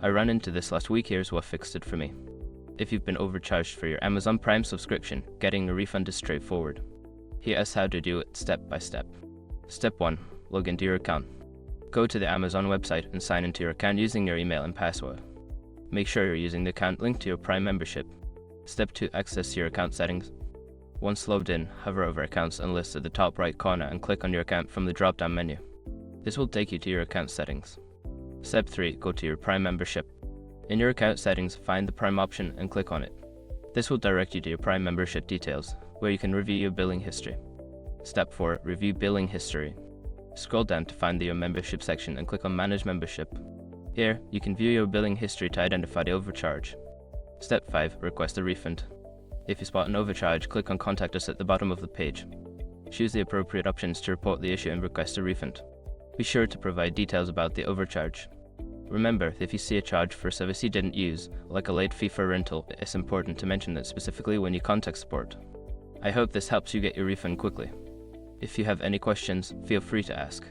I ran into this last week. Here's what fixed it for me. If you've been overcharged for your Amazon Prime subscription, getting a refund is straightforward. Here's how to do it step by step. Step 1. Log into your account. Go to the Amazon website and sign into your account using your email and password. Make sure you're using the account linked to your Prime membership. Step 2. Access your account settings. Once logged in, hover over Accounts and Lists at the top right corner and click on your account from the drop-down menu. This will take you to your account settings. Step 3. Go to your Prime membership. In your account settings, find the Prime option and click on it. This will direct you to your Prime membership details, where you can review your billing history. Step 4. Review billing history. Scroll down to find your membership section and click on Manage Membership. Here, you can view your billing history to identify the overcharge. Step 5. Request a refund. If you spot an overcharge, click on Contact Us at the bottom of the page. Choose the appropriate options to report the issue and request a refund. Be sure to provide details about the overcharge. Remember, if you see a charge for a service you didn't use, like a late fee for a rental, it's important to mention that specifically when you contact support. I hope this helps you get your refund quickly. If you have any questions, feel free to ask.